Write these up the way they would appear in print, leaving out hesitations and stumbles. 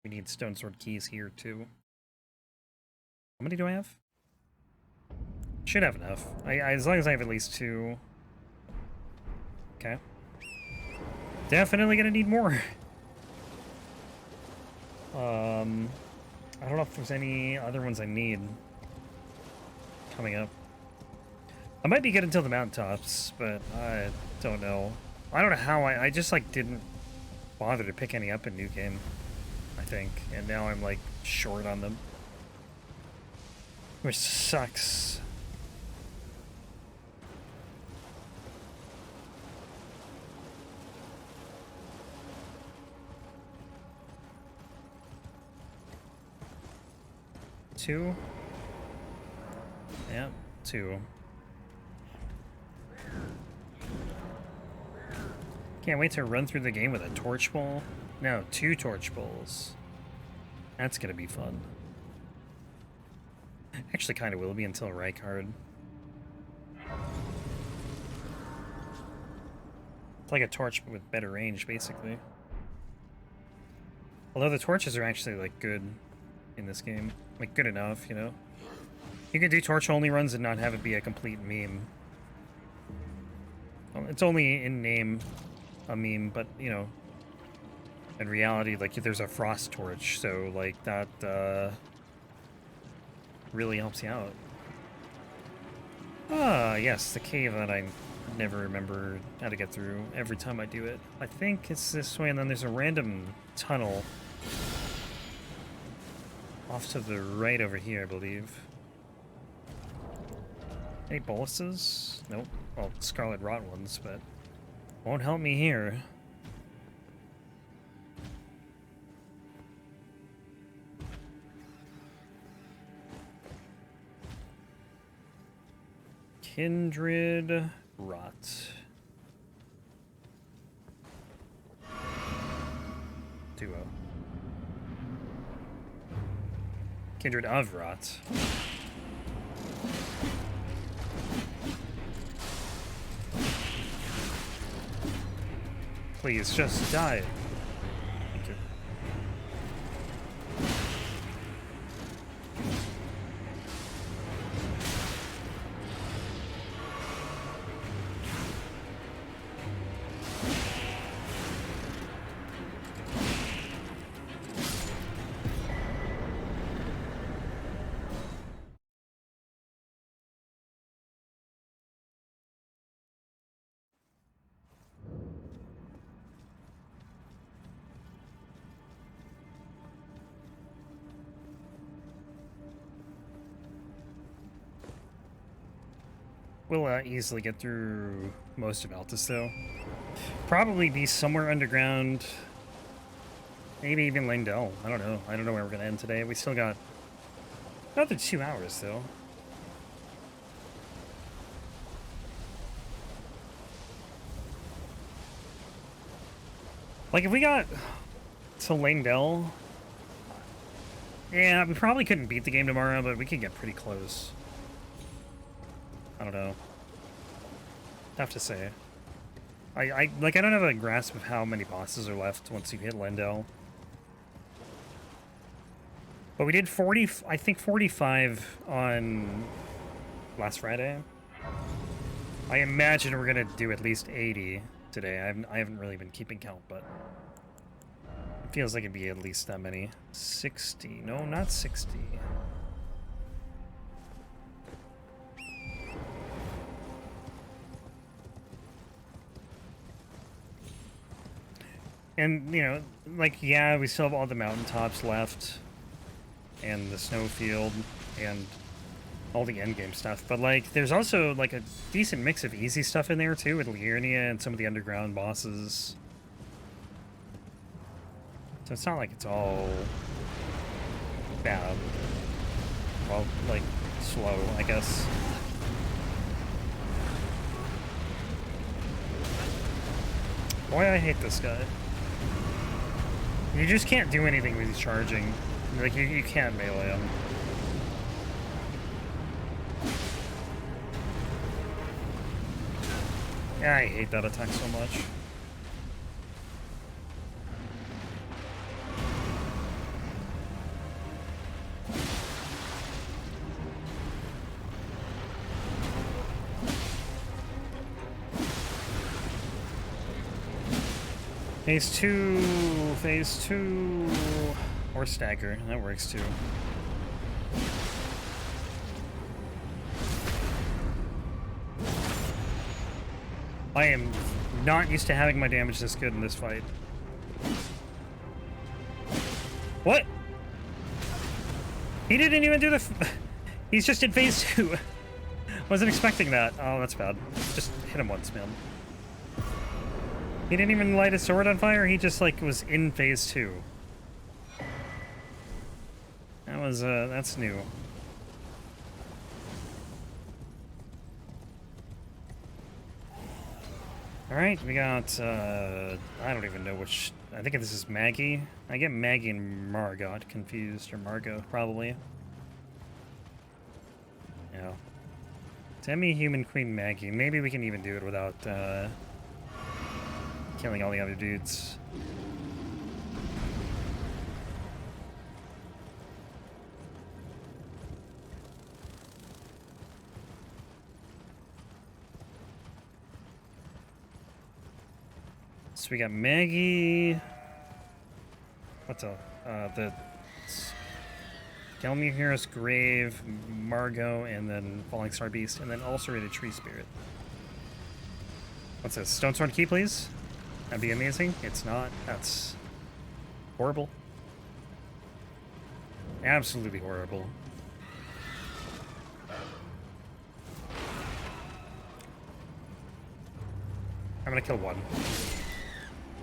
We need stone sword keys here too. How many do I have? Should have enough. As long as I have at least 2. Okay. Definitely gonna need more. I don't know if there's any other ones I need coming up. I might be good until the mountaintops, but I don't know. I don't know how I just like didn't bother to pick any up in New Game, I think, and now I'm like short on them, which sucks. Two? Yeah, 2. Can't wait to run through the game with a torch bowl. No, 2 torch bowls. That's gonna be fun. Actually kind of will be until Rykard. It's like a torch but with better range, basically. Although the torches are actually like good in this game. Like, good enough, you know? You can do torch-only runs and not have it be a complete meme. Well, it's only in name a meme, but, you know, in reality, like, there's a frost torch, so, like, that, really helps you out. Ah, yes, the cave that I never remember how to get through every time I do it. I think it's this way, and then there's a random tunnel off to the right over here, I believe. Any boluses? Nope. Well, Scarlet Rot ones, but won't help me here. Kindred Rot. Duo. Kindred of Rot. Please, just die. Thank you. We'll easily get through most of Altus, though. Probably be somewhere underground. Maybe even Langdell. I don't know. I don't know where we're going to end today. We still got another 2 hours, though. Like, if we got to Langdell... Yeah, we probably couldn't beat the game tomorrow, but we could get pretty close. I don't know. Tough to say. I don't have a grasp of how many bosses are left once you hit Lendell. But we did 40, I think 45 on last Friday. I imagine we're gonna do at least 80 today. I haven't really been keeping count, but it feels like it'd be at least that many. 60. No, not 60. And, you know, like, yeah, we still have all the mountaintops left, and the snowfield, and all the endgame stuff, but, like, there's also, like, a decent mix of easy stuff in there, too, with Liurnia and some of the underground bosses. So it's not like it's all bad. Well, like, slow, I guess. Boy, I hate this guy. You just can't do anything with his charging. Like, you can't melee him. Yeah, I hate that attack so much. Phase 2, phase 2, or stagger, that works too. I am not used to having my damage this good in this fight. What? He didn't even do the... He's just in phase 2. Wasn't expecting that. Oh, that's bad. Just hit him once, man. He didn't even light his sword on fire, he just, like, was in phase 2. That was, that's new. Alright, we got, I don't even know which... I think this is Maggie. I get Maggie and Margot confused, or Margot, probably. Yeah. Demi-Human Queen Maggie. Maybe we can even do it without, killing all the other dudes. So we got Maggie. What's up? The Gelmir Hero's Grave, Margot, and then Fallingstar Beast, and then Ulcerated Tree Spirit. What's this? Stone Sword Key, please? That'd be amazing. It's not. That's horrible. Absolutely horrible. I'm gonna kill one.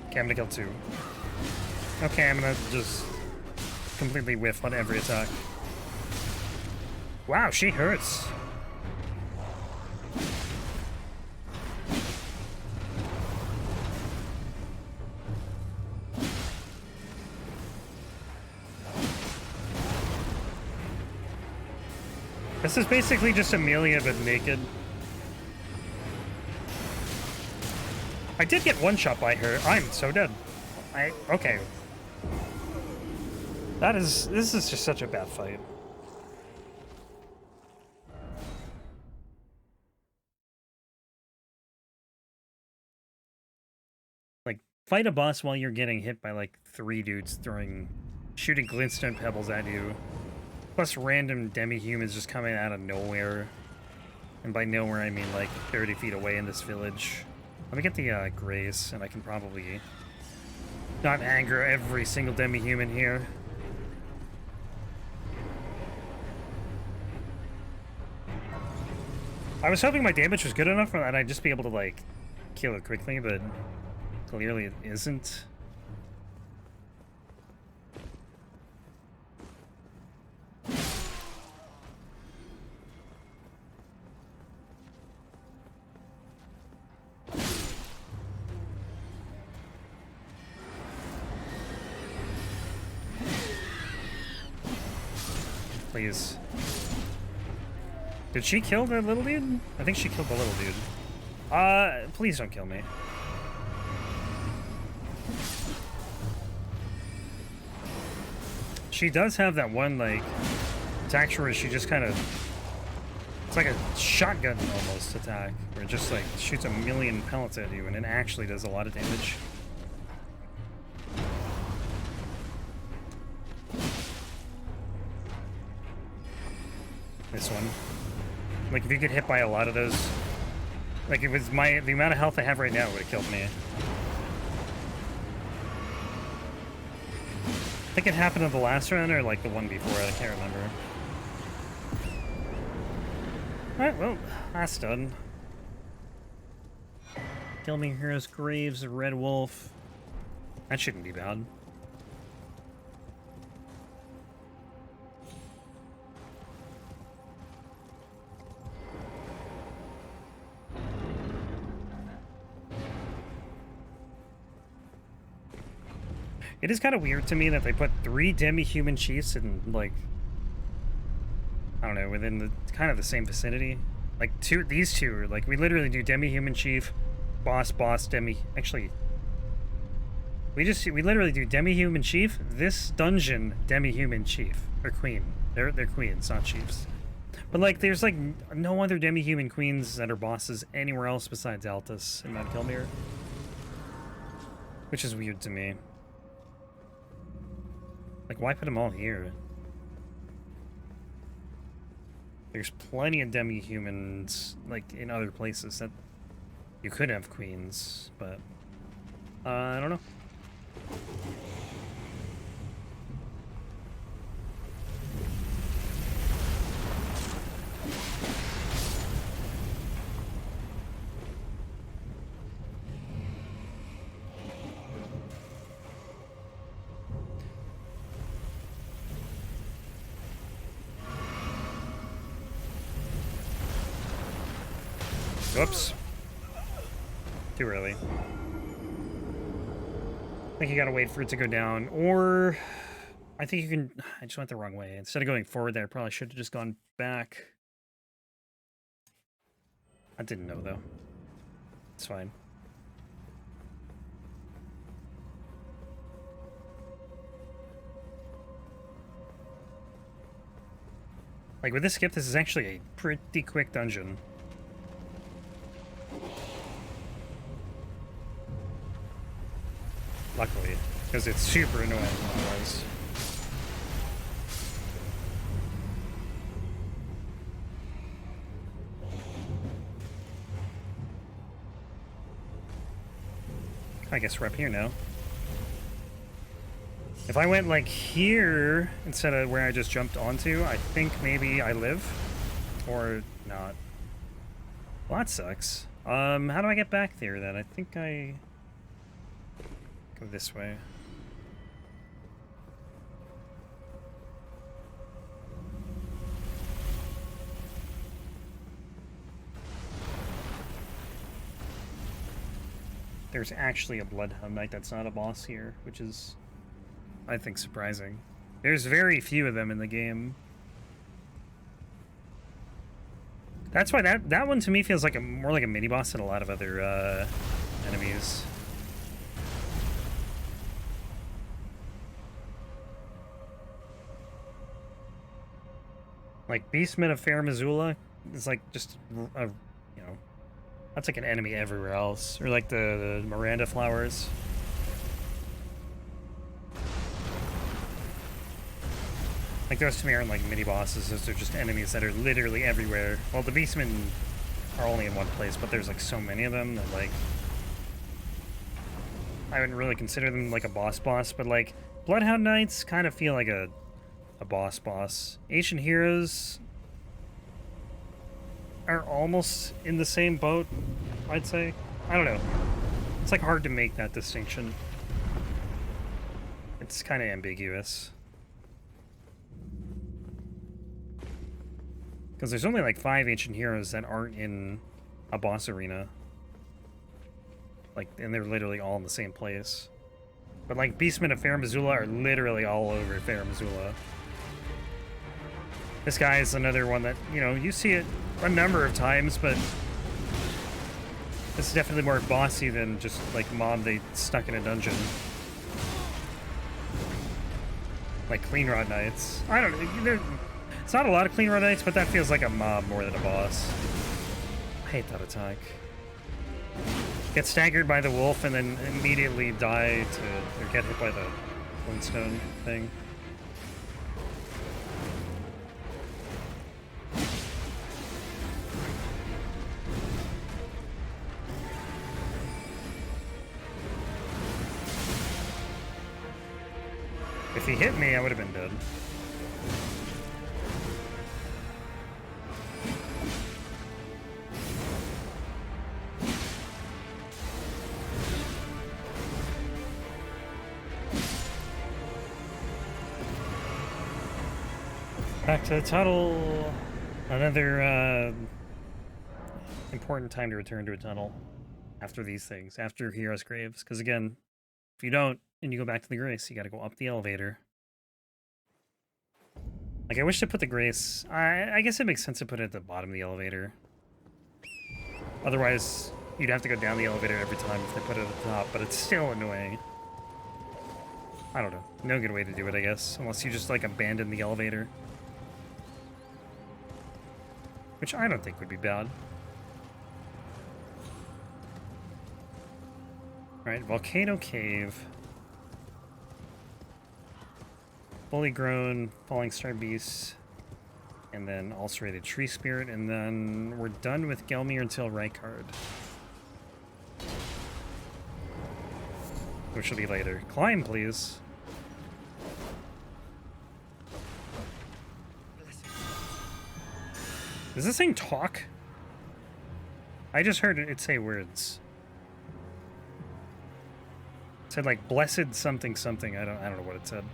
Okay, I'm gonna kill two. Okay, I'm gonna just completely whiff on every attack. Wow, she hurts. This is basically just Amelia but naked. I did get one shot by her. I'm so dead. Okay. This is just such a bad fight. Like, fight a boss while you're getting hit by like 3 dudes shooting glintstone pebbles at you. Plus random demi-humans just coming out of nowhere. And by nowhere I mean like 30 feet away in this village. Let me get the grace, and I can probably not anger every single demi-human here. I was hoping my damage was good enough that I'd just be able to, like, kill it quickly, but clearly it isn't. Please. Did she kill the little dude? I think she killed the little dude. Please don't kill me. She does have that one, like, attack where she just kind of... It's like a shotgun almost attack, where it just, like, shoots a million pellets at you, and it actually does a lot of damage. This one. Like, if you get hit by a lot of those... Like, it was the amount of health I have right now would have killed me. I think it happened in the last round, or, like, the one before it, I can't remember. Alright, well, that's done. Gelmir Hero's Graves, Red Wolf. That shouldn't be bad. It is kind of weird to me that they put 3 demi-human chiefs in, like, I don't know, within the kind of the same vicinity. Like, these two are, like, we literally do demi-human chief, boss, demi... Actually, we literally do demi-human chief, this dungeon, demi-human chief, or queen. They're queens, not chiefs. But, like, there's, like, no other demi-human queens that are bosses anywhere else besides Altus and Mount Gelmir. Which is weird to me. Like, why put them all here? There's plenty of demi-humans, like, in other places that you could have queens, but... I don't know. Whoops. Too early. I think you gotta wait for it to go down, or I think you can... I just went the wrong way. Instead of going forward there, I probably should have just gone back. I didn't know, though. It's fine. Like, with this skip, this is actually a pretty quick dungeon. Luckily, because it's super annoying otherwise. I guess we're up here now. If I went like here instead of where I just jumped onto, I think maybe I live. Or not. Well, that sucks. How do I get back there then? I think I... go this way. There's actually a Bloodhound Knight that's not a boss here, which is, I think, surprising. There's very few of them in the game. That's why that one to me feels like more like a mini-boss than a lot of other enemies. Like, Beastman of Fair Missoula is like just a, you know, that's like an enemy everywhere else. Or like the Miranda flowers. Like, those to me aren't like mini bosses, those are just enemies that are literally everywhere. Well, the Beastmen are only in one place, but there's like so many of them that like... I wouldn't really consider them like a boss, but like, Bloodhound Knights kind of feel like a boss. Ancient Heroes are almost in the same boat, I'd say. I don't know. It's like hard to make that distinction. It's kind of ambiguous. Because there's only like 5 Ancient Heroes that aren't in a boss arena. Like, and they're literally all in the same place. But like, Beastmen of Fair Missoula are literally all over Fair Missoula. This guy is another one that, you know, you see it a number of times, but this is definitely more bossy than just like mob they stuck in a dungeon. Like Clean Rod Knights. I don't know. It's not a lot of Clean Rod Knights, but that feels like a mob more than a boss. I hate that attack. Get staggered by the wolf and then immediately die to, or get hit by the Flintstone thing. If he hit me, I would have been dead. Back to the tunnel. Another important time to return to a tunnel after these things, after Heroes' Graves. Because again, if you don't, and you go back to the Grace, you gotta go up the elevator. Like, I wish to put the Grace... I guess it makes sense to put it at the bottom of the elevator. Otherwise, you'd have to go down the elevator every time if they put it at the top, but it's still annoying. I don't know. No good way to do it, I guess. Unless you just, like, abandon the elevator. Which I don't think would be bad. Alright, Volcano Cave. Fully grown Fallingstar beast. And then Ulcerated Tree Spirit. And then we're done with Gelmir until Rykard. Which will be later. Climb, please. Does this thing talk? I just heard it say words. It said like blessed something something. I don't know what it said.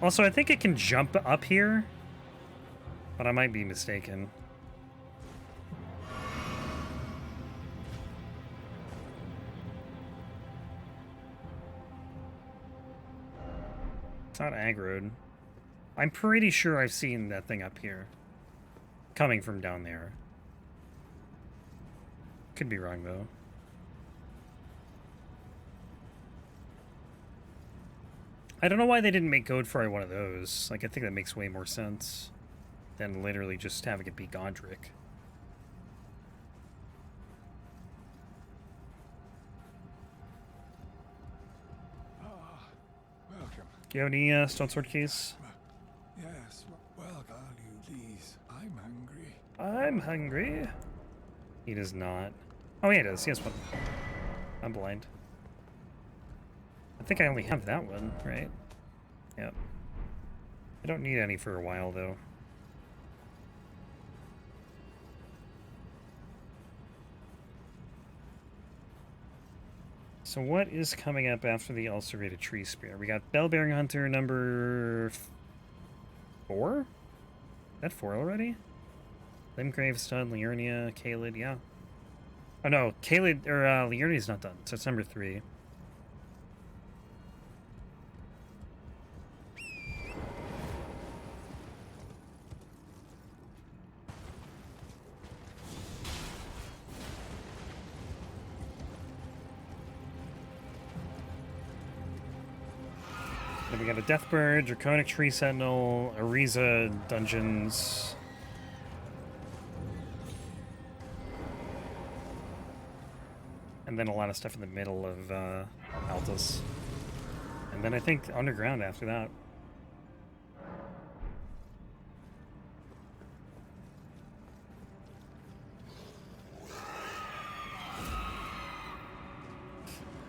Also, I think it can jump up here, but I might be mistaken. It's not aggroed. I'm pretty sure I've seen that thing up here. Coming from down there. Could be wrong, though. I don't know why they didn't make Godfrey one of those. Like, I think that makes way more sense than literally just having it be Godric. Welcome. Do you have any stone sword keys? Yes, well, value these. I'm hungry. I'm hungry. He does not. Oh, yeah, he does. He has one. I'm blind. I think I only have that one, right? Yep. I don't need any for a while, though. So what is coming up after the Ulcerated Tree Spear? We got Bell-Bearing Hunter number 4? Is that 4 already? Limgrave, Stud, Liurnia, Kaled, yeah. Oh no, Kaled, or Liurnia's not done, so it's number 3. Then we got a Deathbird, Draconic Tree Sentinel, Auriza dungeons. And then a lot of stuff in the middle of Altus. And then I think underground after that.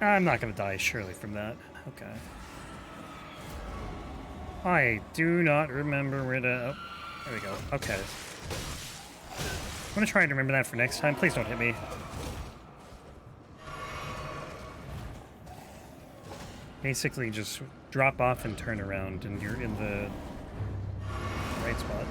I'm not going to die, surely, from that. Okay. I do not remember where to... Oh, there we go. Okay. I'm going to try and remember that for next time. Please don't hit me. Basically, just drop off and turn around, and you're in the right spot.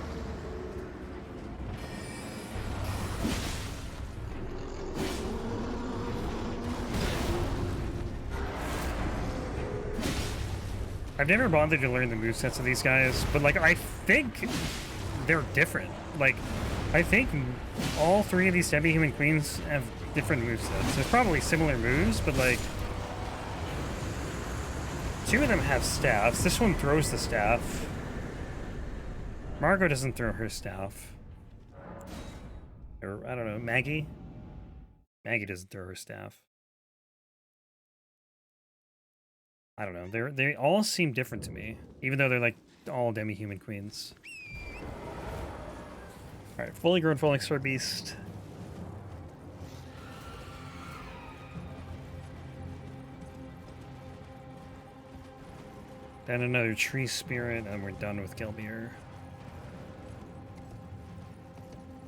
I've never bothered to learn the movesets of these guys, but, like, I think they're different. Like, I think all 3 of these Demi-Human Queens have different movesets. There's probably similar moves, but, like, 2 of them have staffs. This one throws the staff. Margot doesn't throw her staff. Or, I don't know, Maggie? Maggie doesn't throw her staff. I don't know. They all seem different to me, even though they're like all Demi-Human Queens. All right, fully grown Fallingstar beast. Then another tree spirit, and we're done with Gelmir.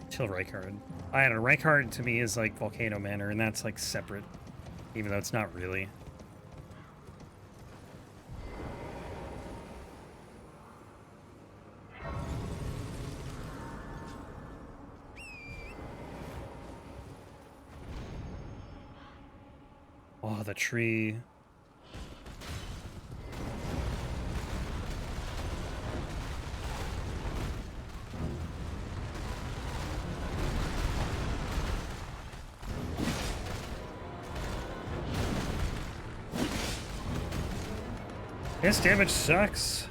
Till Rykard. I don't know. Rykard to me is like Volcano Manor, and that's like separate, even though it's not really. Oh, the tree. This damage sucks.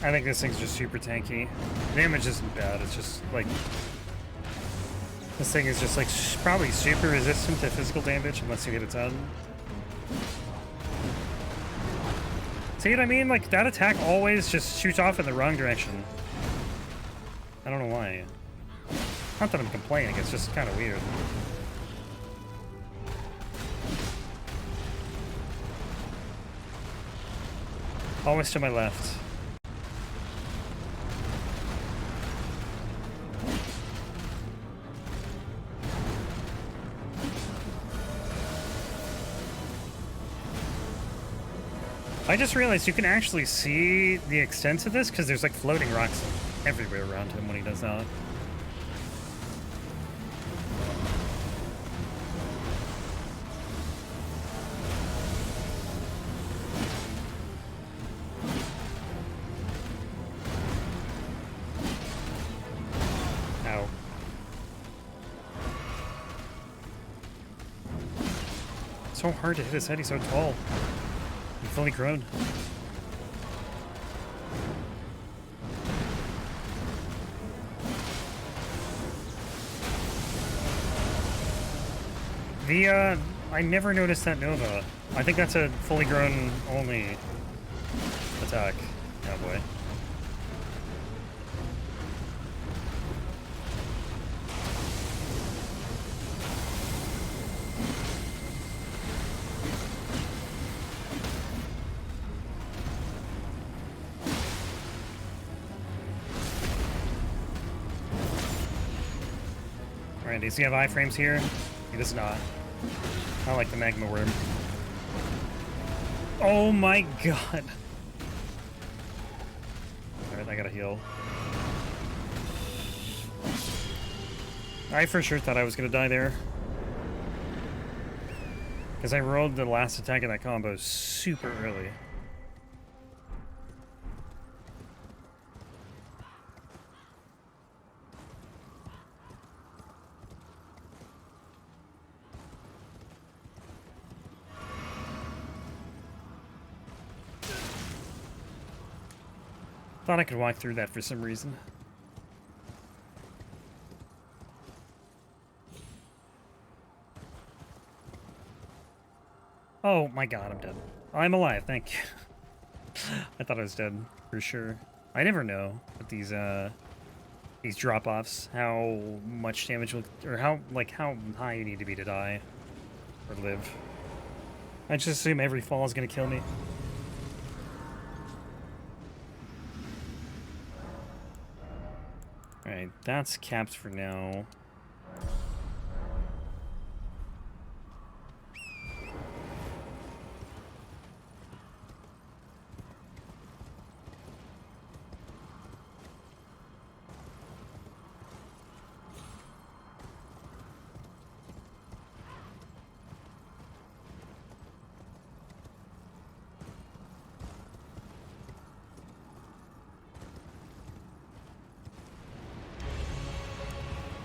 I think this thing's just super tanky. Damage isn't bad, it's just like... This thing is just like probably super resistant to physical damage unless you hit its head. See what I mean? Like, that attack always just shoots off in the wrong direction. I don't know why. Not that I'm complaining, it's just kind of weird. Always to my left. I just realized you can actually see the extent of this because there's like floating rocks everywhere around him when he does that. Ow. So hard to hit his head, he's so tall. I'm fully grown. I never noticed that Nova. I think that's a fully grown only attack. Oh boy. Alright, does he have iframes here? He does not. I like the Magma Wyrm. Oh my god! Alright, I gotta heal. I for sure thought I was gonna die there. Because I rolled the last attack of that combo super early. Thought I could walk through that for some reason. Oh my god, I'm dead. I'm alive, thank you. I thought I was dead, for sure. I never know with these drop-offs, how much damage will, or how high you need to be to die, or live. I just assume every fall is gonna kill me. Alright, that's capped for now.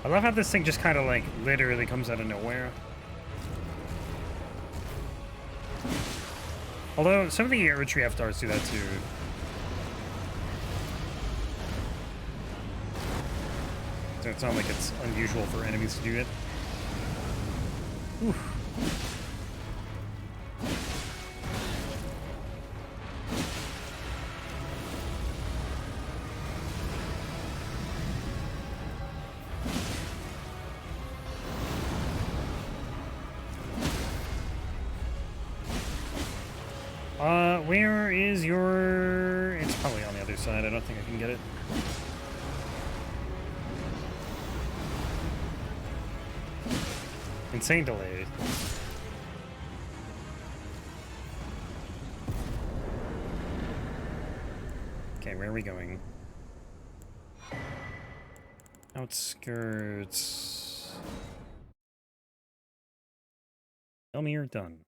I love how this thing just kind of like literally comes out of nowhere. Although some of the retreat avatars do that too. So it's not like it's unusual for enemies to do it. Oof. Where is your... It's probably on the other side. I don't think I can get it. Insane delay. Okay, where are we going? Outskirts. Gelmir done.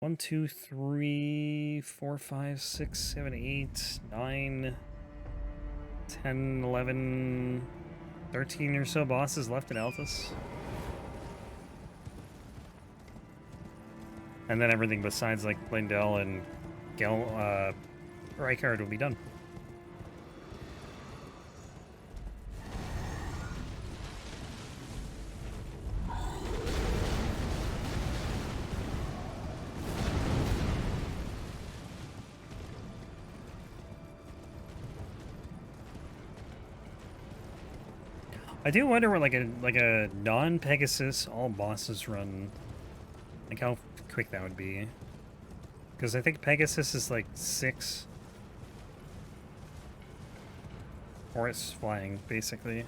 1, 2, 3, 4, 5, 6, 7, 8, 9, 10, 11, 13 or so bosses left in Altus. And then everything besides like Lindell and Rykard will be done. I do wonder what like a non-Pegasus all bosses run, like how quick that would be. Because I think Pegasus is like 6. Or it's flying, basically.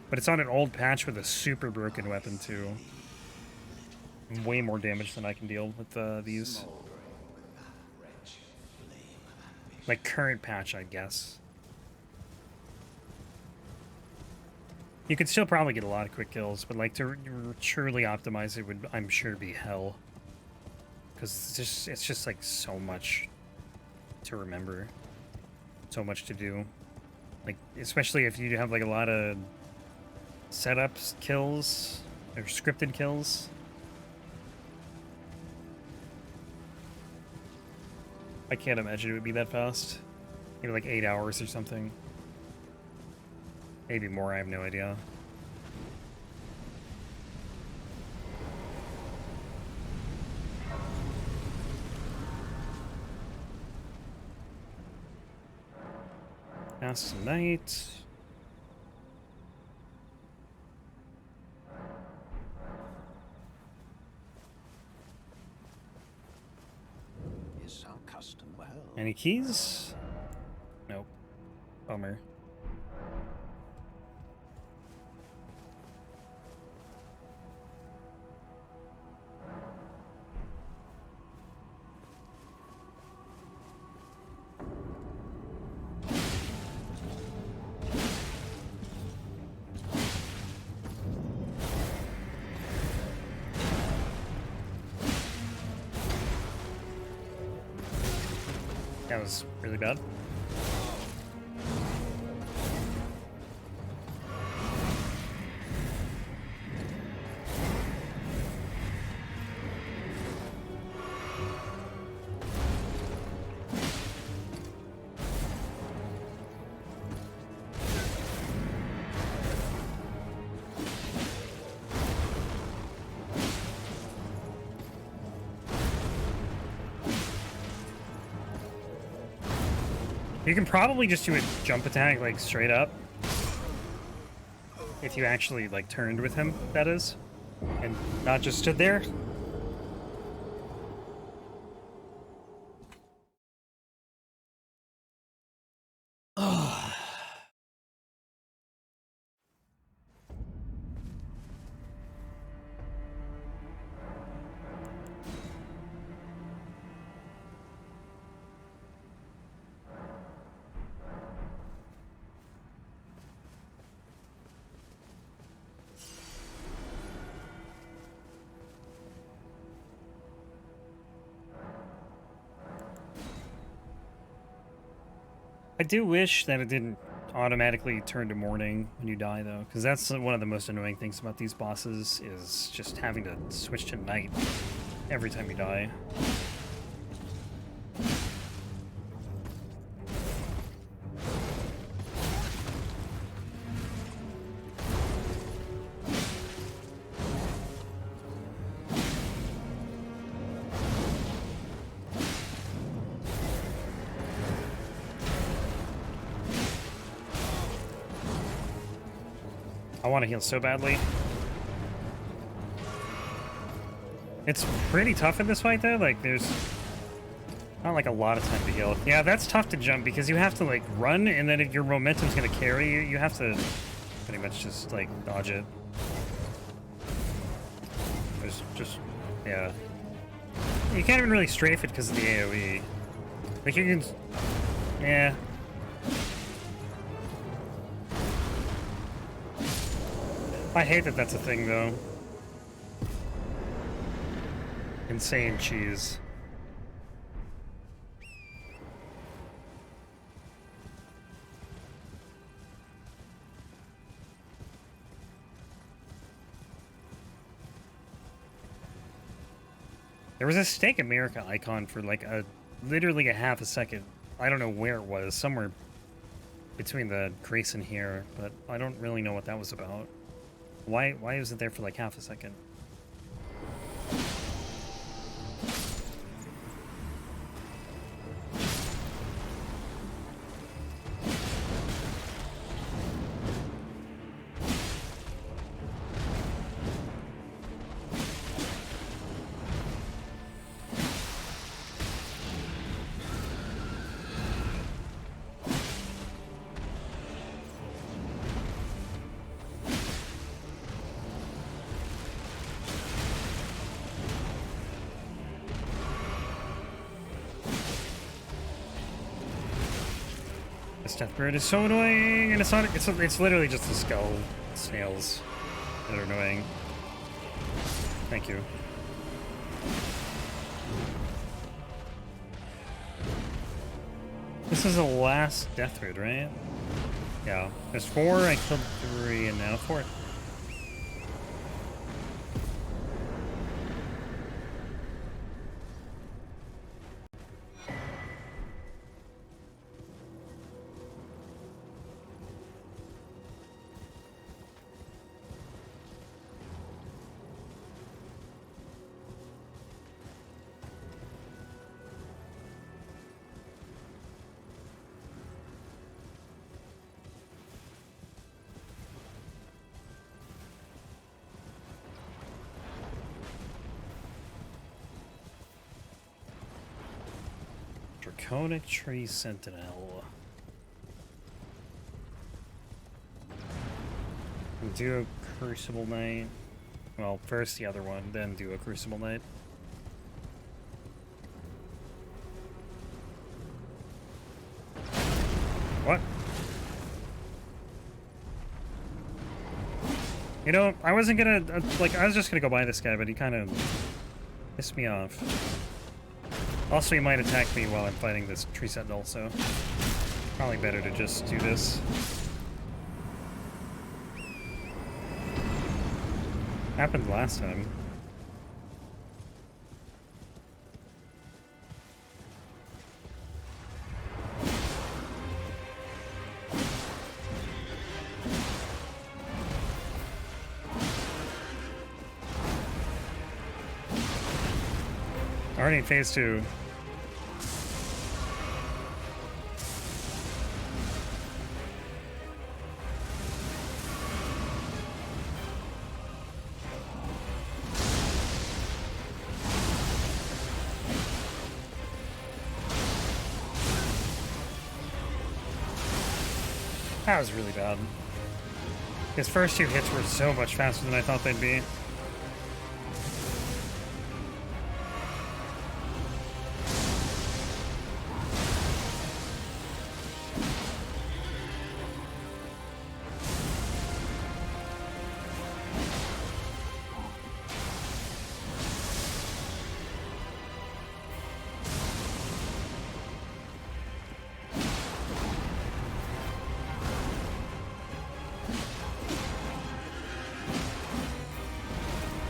But it's on an old patch with a super broken weapon too. Way more damage than I can deal with these. Like current patch, I guess. You could still probably get a lot of quick kills, but like to truly optimize it would, I'm sure, be hell. Because it's just like so much to remember, so much to do. Like especially if you have like a lot of setups kills or scripted kills. I can't imagine it would be that fast. Maybe like 8 hours or something. Maybe more, I have no idea. Last night. Is our custom well? Any keys? Nope. Bummer. That was really bad. You can probably just do a jump attack, like, straight up. If you actually, like, turned with him, that is. And not just stood there. I do wish that it didn't automatically turn to morning when you die, though, because that's one of the most annoying things about these bosses, is just having to switch to night every time you die. I want to heal so badly. It's pretty tough in this fight, though. Like, there's not, like, a lot of time to heal. Yeah, that's tough to jump, because you have to, like, run, and then if your momentum's gonna carry you, you have to pretty much just, like, dodge it. There's just, yeah. You can't even really strafe it because of the AoE. Like, you can... Yeah. I hate that that's a thing, though. Insane cheese. There was a Steak America icon for like literally a half a second I don't know where it was, somewhere between the crease and here, but I don't really know what that was about. Why was it there for like half a second? This Deathbird is so annoying, and it's not. It's literally just the skull snails that are annoying. Thank you. This is the last Deathbird, right? Yeah. There's 4. I killed 3, and now 4. Draconic Tree Sentinel. Do a Crucible Knight. Well, first the other one, then do a Crucible Knight. What? You know, I wasn't gonna, like, I was just gonna go by this guy, but he kind of pissed me off. Also, he might attack me while I'm fighting this Tree Sentinel, so probably better to just do this. Happened last time. Already in phase 2. That was really bad. His first 2 hits were so much faster than I thought they'd be.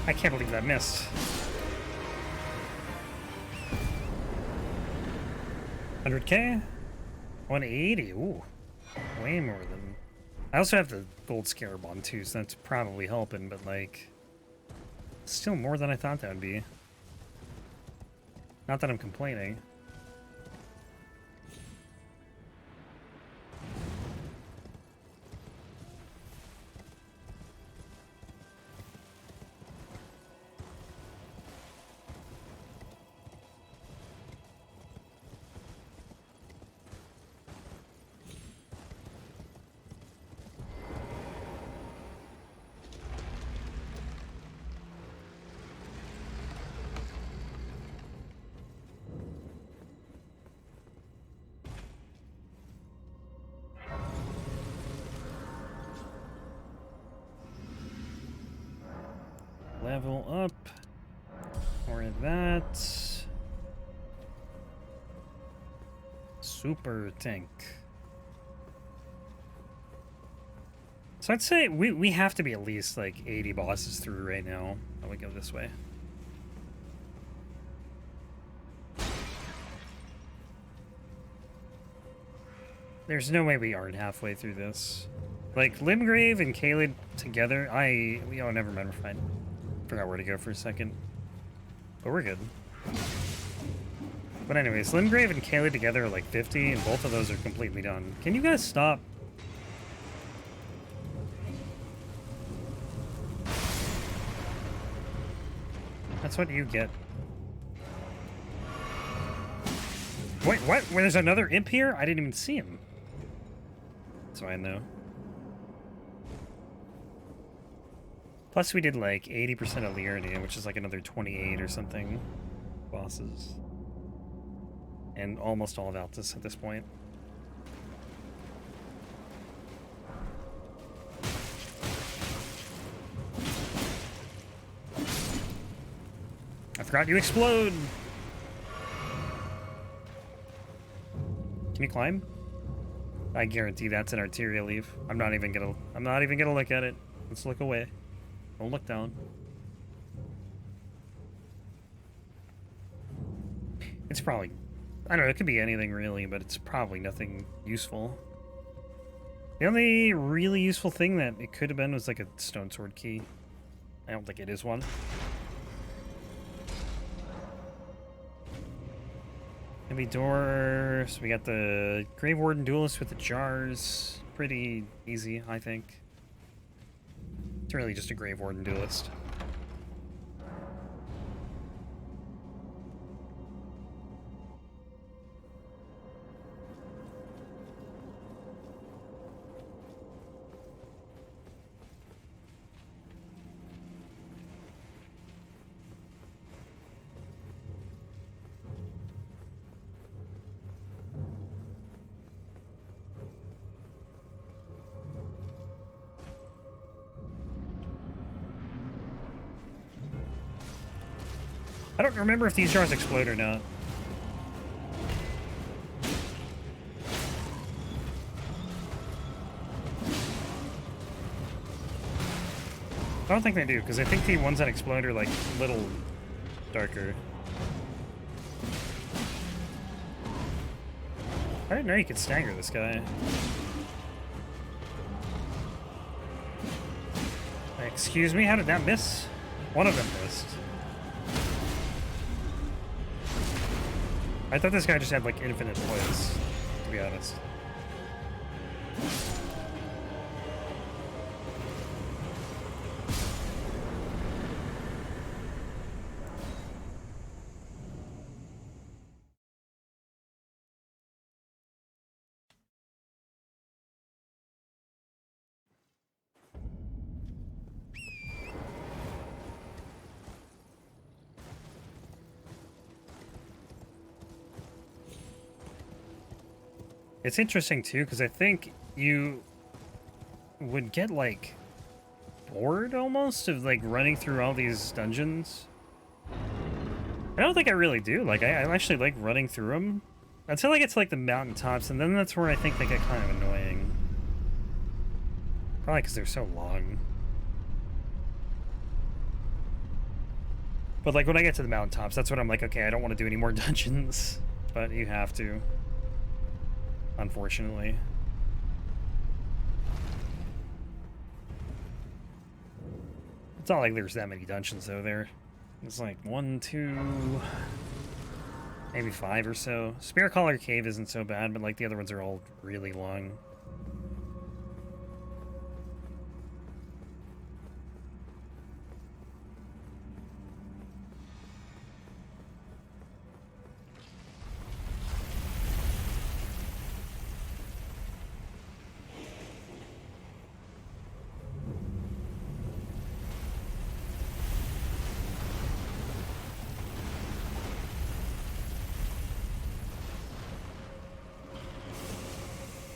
I can't believe that missed. $100K? 180? Ooh. Way more than... I also have the gold scarab on too, so that's probably helping, but like... Still more than I thought that would be. Not that I'm complaining. Level up. Or that. Super tank. So I'd say we have to be at least like 80 bosses through right now. How we go this way? There's no way we aren't halfway through this. Like, Limgrave and Caelid together, oh, never mind, we're fine. Forgot where to go for a second. But we're good. But anyways, Limgrave and Caelid together are like 50, and both of those are completely done. Can you guys stop? That's what you get. Wait, what? Where there's another imp here? I didn't even see him. That's fine, though. Plus, we did like 80% of Lyridia, which is like another 28 or something bosses. And almost all of Altus at this point. I forgot you explode! Can you climb? I guarantee that's an arterial leaf. I'm not even gonna look at it. Let's look away. Don't look down. It's probably, I don't know, it could be anything really, but it's probably nothing useful. The only really useful thing that it could have been was like a stone sword key. I don't think it is one. Heavy door. So we got the Grave Warden Duelist with the jars. Pretty easy, I think. It's really just a Grave Warden Duelist. I don't remember if these jars explode or not. I don't think they do, because I think the ones that explode are like a little darker. I didn't know you could stagger this guy. Excuse me, how did that miss? One of them missed. I thought this guy just had like infinite poise, to be honest. It's interesting too, because I think you would get like bored almost of like running through all these dungeons. I don't think I really do. Like I actually like running through them until I get to like the mountaintops, and then that's where I think they get kind of annoying. Probably because they're so long. But like when I get to the mountaintops, that's when I'm like, okay, I don't want to do any more dungeons, but you have to. Unfortunately. It's not like there's that many dungeons though there. It's like 1, 2, maybe 5 or so. Spear Collar Cave isn't so bad, but like the other ones are all really long.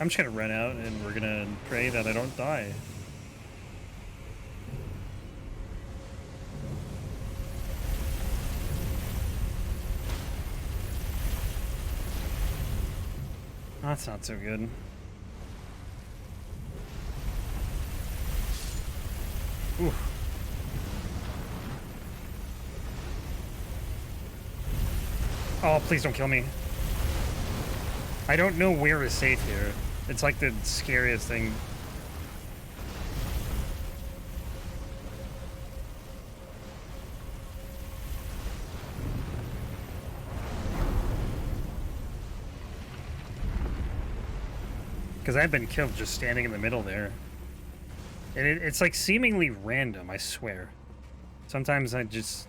I'm just gonna run out and we're gonna pray that I don't die. That's not so good. Ooh. Oh, please don't kill me. I don't know where is safe here. It's like the scariest thing. Because I've been killed just standing in the middle there. And it's like seemingly random, I swear. Sometimes I just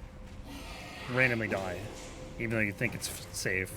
randomly die, even though you think it's safe.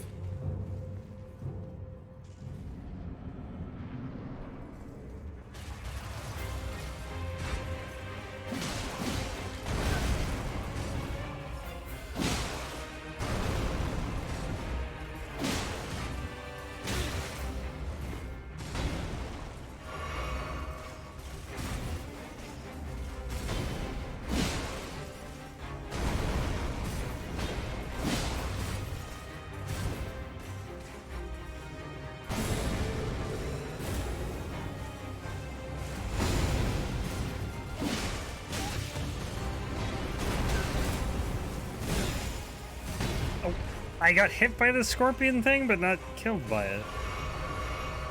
I got hit by the scorpion thing, but not killed by it.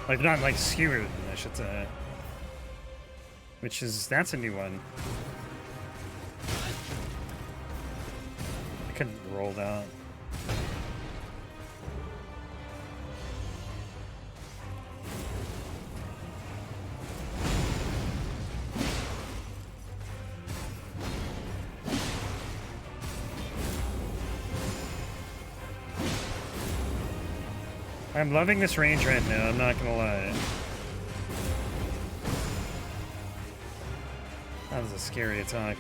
Like, not, like, skewered, I should say. That's a new one. I couldn't roll that. I'm loving this range right now, I'm not gonna lie. That was a scary attack.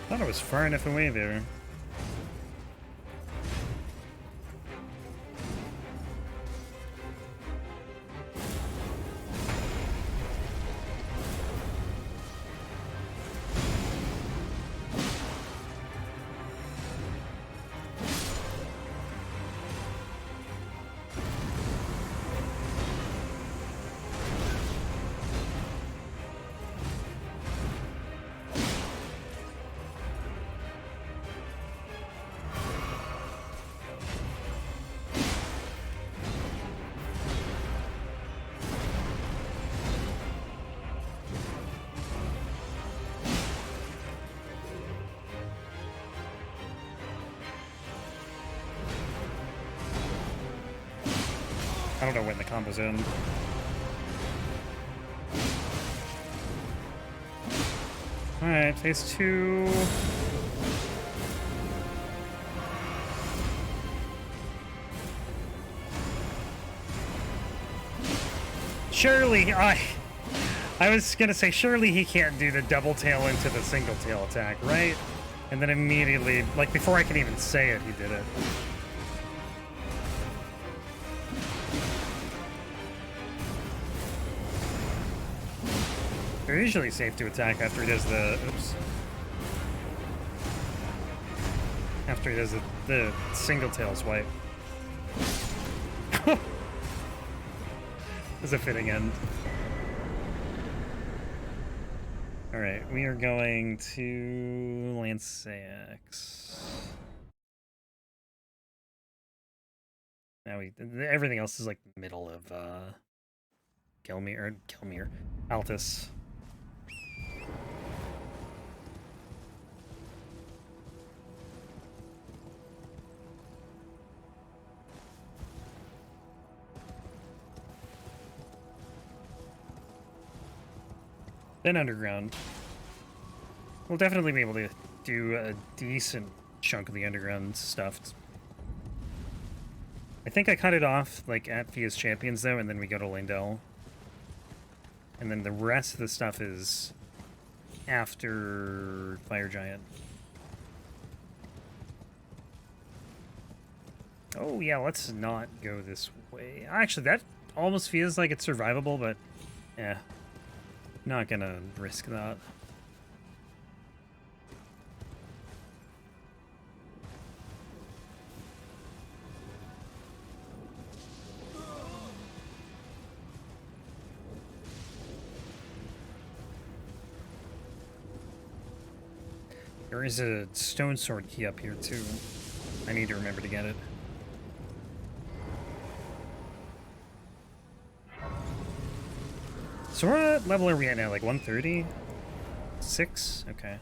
Thought I was far enough away there. I don't know when the combo's in. Alright, phase 2. Surely, I was gonna say, surely he can't do the double tail into the single tail attack, right? And then immediately, like before I can even say it, he did it. They're usually safe to attack after he does the... Oops. After he does the single tail swipe. That's a fitting end. Alright, we are going to Lansseax. Now everything else is like middle of Gelmir, Altus. Then underground. We'll definitely be able to do a decent chunk of the underground stuff. I think I cut it off like at Fia's Champions though, and then we go to Lindell. And then the rest of the stuff is after Fire Giant. Oh yeah, let's not go this way. Actually, that almost feels like it's survivable, but yeah. Not gonna risk that. There is a stone sword key up here too. I need to remember to get it. So what level are we at now? Like 130? 6? Okay.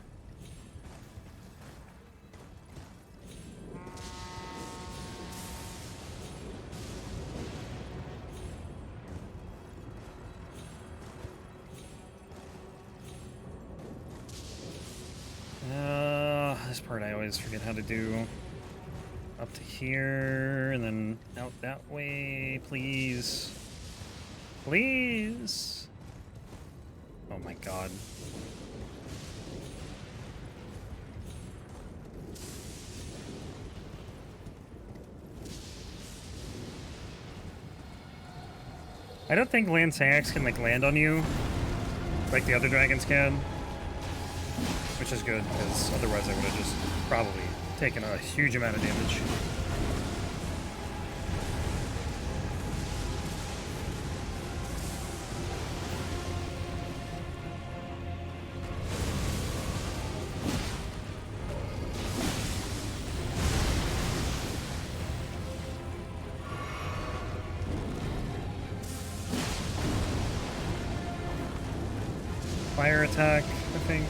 This part I always forget how to do. Up to here, and then out that way, please. Please! Oh my god. I don't think Lansseax can, like, land on you like the other dragons can. Which is good, because otherwise I would have just probably taken a huge amount of damage. Fire attack, I think.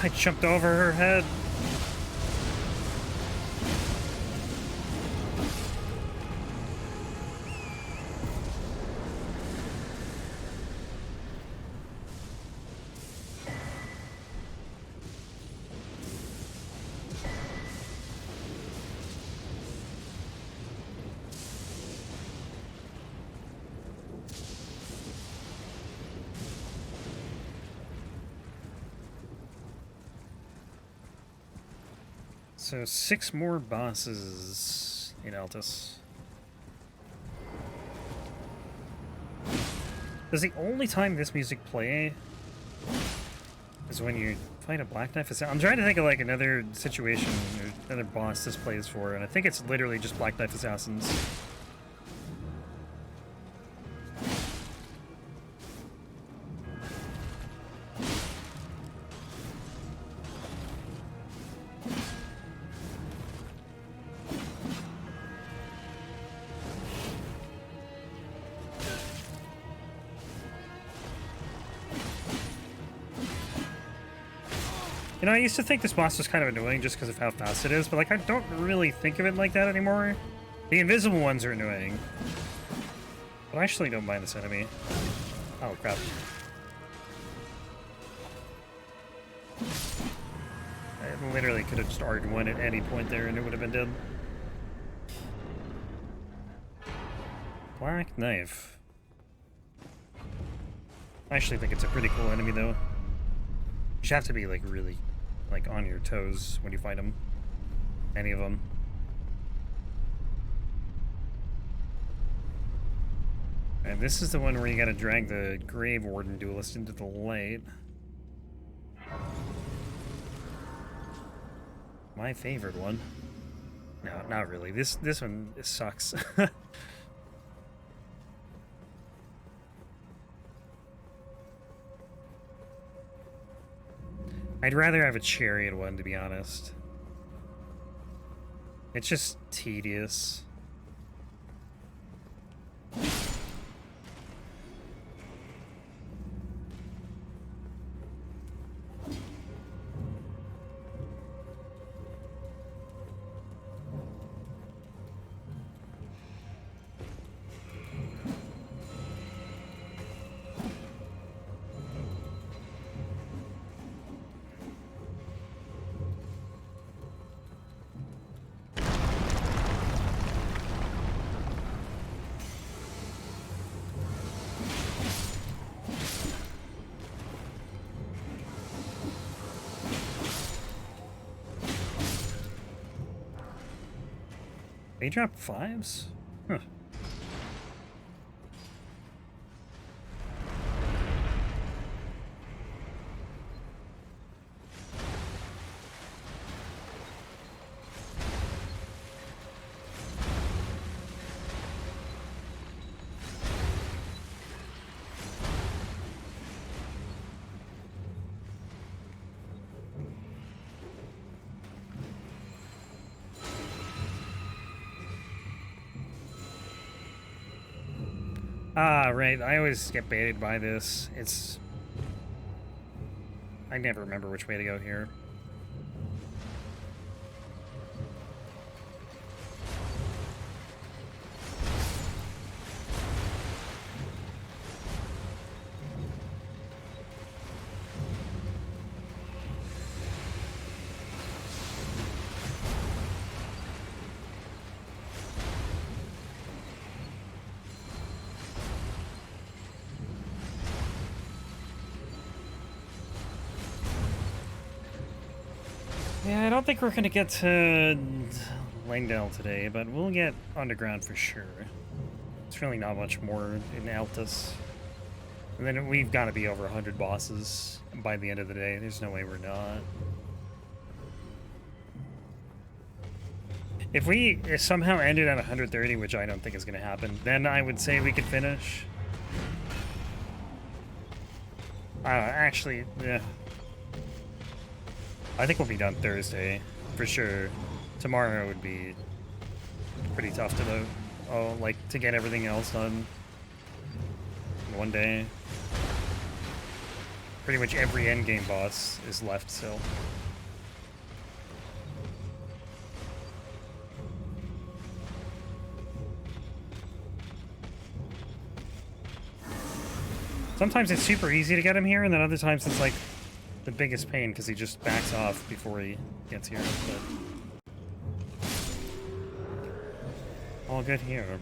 I jumped over her head. So 6 more bosses in Altus. Does the only time this music play is when you fight a Black Knife Assassin? I'm trying to think of like another situation or another boss this plays for, and I think it's literally just Black Knife Assassins. You know, I used to think this boss was kind of annoying just because of how fast it is, but like I don't really think of it like that anymore. The invisible ones are annoying. But I actually don't mind this enemy. Oh crap. I literally could have just R1 at any point there and it would have been dead. Black Knife. I actually think it's a pretty cool enemy though. You should have to be like really like on your toes when you fight them. Any of them. And this is the one where you gotta drag the Grave Warden Duelist into the light. My favorite one. No, not really. This one sucks. I'd rather have a chariot one, to be honest. It's just tedious. They dropped 5s? Huh. Ah, right. I always get baited by this. I never remember which way to go here. Yeah, I don't think we're gonna get to Langdale today, but we'll get underground for sure. It's really not much more in Altus. And then we've got to be over 100 bosses by the end of the day. There's no way we're not. If we somehow ended at 130, which I don't think is going to happen, then I would say we could finish. Actually, yeah. I think we'll be done Thursday, for sure. Tomorrow would be pretty tough to do. Oh, like, to get everything else done in one day. Pretty much every endgame boss is left still. Sometimes it's super easy to get him here, and then other times it's like the biggest pain because he just backs off before he gets here. But all good here.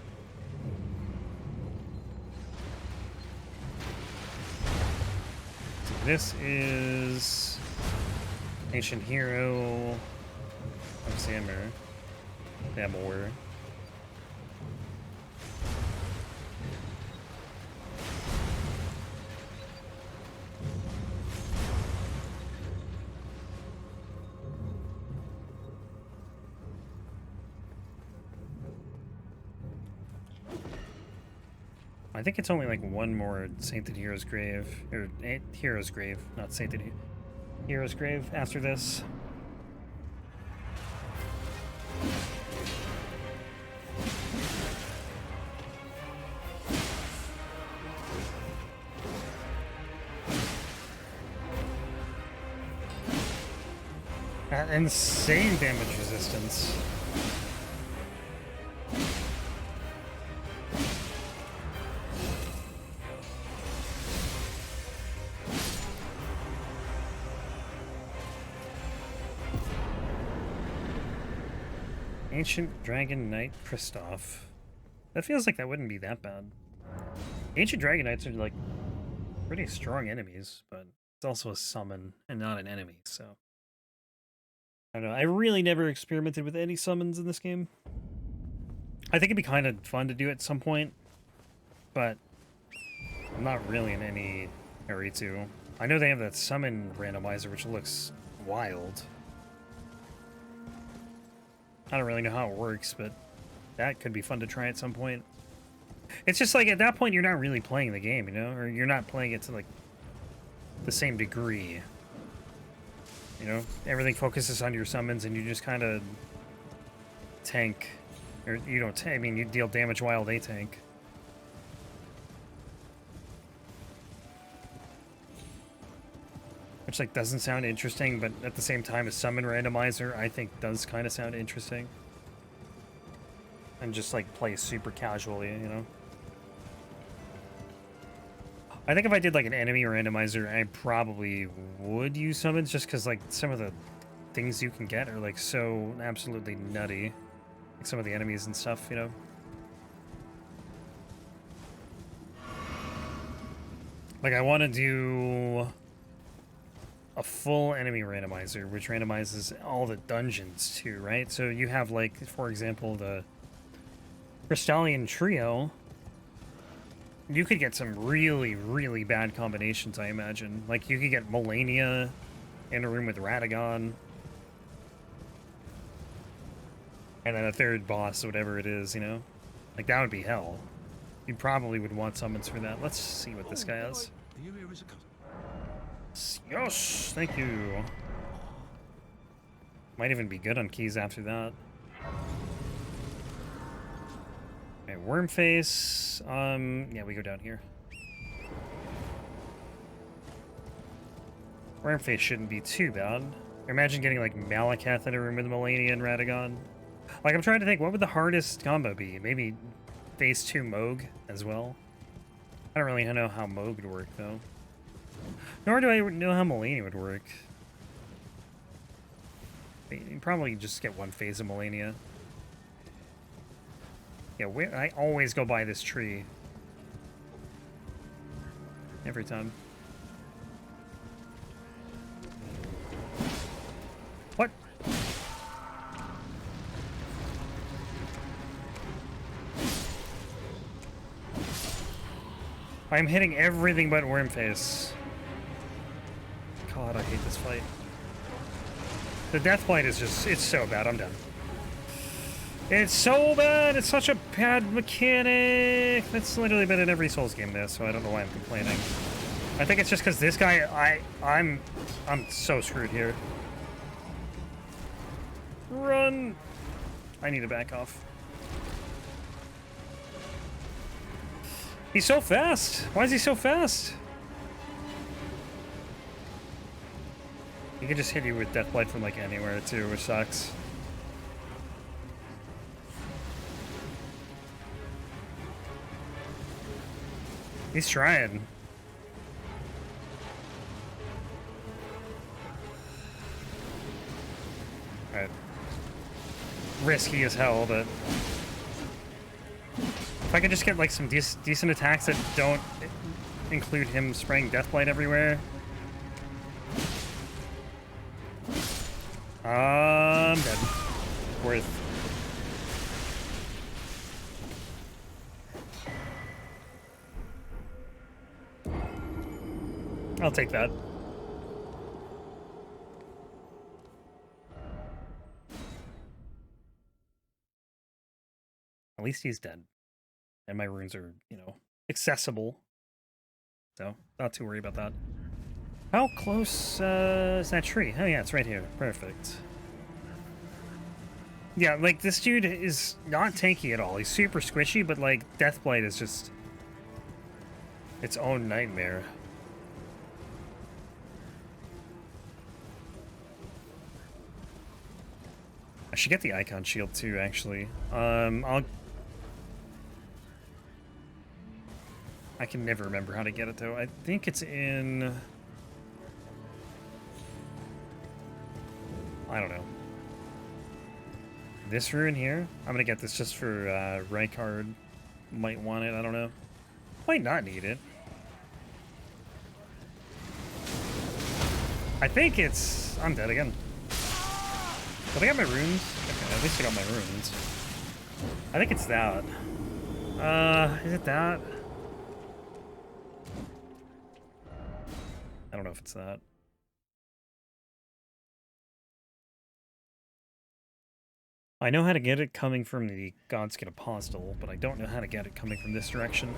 So this is Ancient Hero of Zamor. Zamor. I think it's only like one more Sainted Hero's Grave, or Hero's Grave, not Sainted Hero's Grave after this. Insane damage resistance. Ancient Dragon Knight Kristoff. That feels like that wouldn't be that bad. Ancient Dragon Knights are like pretty strong enemies, but it's also a summon and not an enemy, so I don't know. I really never experimented with any summons in this game. I think it'd be kind of fun to do at some point, but I'm not really in any hurry to. I know they have that summon randomizer, which looks wild. I don't really know how it works, but that could be fun to try at some point. It's just like at that point you're not really playing the game, you know, or you're not playing it to like the same degree. You know, everything focuses on your summons, and you just kind of tank, or you don't. I mean, you deal damage while they tank. Which like doesn't sound interesting, but at the same time, a summon randomizer I think does kind of sound interesting. And just like play super casually, you know. I think if I did like an enemy randomizer, I probably would use summons just because like some of the things you can get are like so absolutely nutty. Like some of the enemies and stuff, you know. Like I want to do a full enemy randomizer, which randomizes all the dungeons too, right? So you have like, for example, the Crystallian Trio. You could get some really, really bad combinations, I imagine. Like, you could get Melania in a room with Radagon. And then a third boss, whatever it is, you know? Like, that would be hell. You probably would want summons for that. Let's see what this guy has. Yes, thank you. Might even be good on keys after that. Okay, Wormface. Yeah, we go down here. Wormface shouldn't be too bad. Imagine getting like Malakath in a room with Melania and Radagon. Like, I'm trying to think, what would the hardest combo be? Maybe phase 2 Moog as well? I don't really know how Moog would work, though. Nor do I know how Melania would work. You probably just get one phase of Melania. Yeah, I always go by this tree. Every time. What? I'm hitting everything but Wormface. God, I hate this fight. The Deathblight is just, it's so bad, I'm done. It's so bad, it's such a bad mechanic. That's literally been in every Souls game there, so I don't know why I'm complaining. I think it's just because this guy, I'm so screwed here. Run! I need to back off. He's so fast! Why is he so fast? He can just hit you with Deathblight from like anywhere too, which sucks. He's trying. Alright. Risky as hell, but if I could just get like some decent attacks that don't include him spraying Deathblight everywhere. I'm dead. Worth. I'll take that. At least he's dead. And my runes are, you know, accessible. So, not too worried about that. How close is that tree? Oh yeah, it's right here. Perfect. Yeah, like, this dude is not tanky at all. He's super squishy, but, like, Deathblight is just its own nightmare. I should get the Icon Shield, too, actually. I can never remember how to get it, though. I think it's in... I don't know. This rune here? I'm gonna get this just for, Rykard. Might want it, I don't know. Might not need it. I think it's... I'm dead again. Did I got my runes? Okay, at least I got my runes. I think it's that. Is it that? I don't know if it's that. I know how to get it coming from the Godskin Apostle, but I don't know how to get it coming from this direction.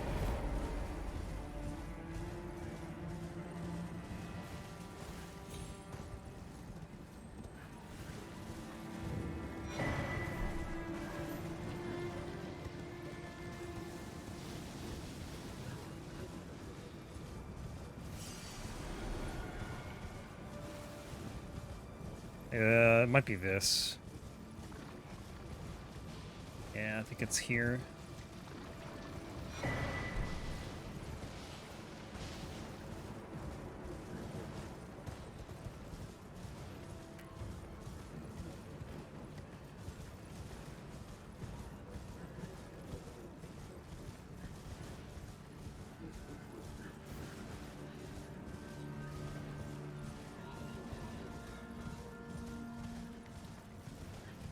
It might be this. Yeah, I think it's here.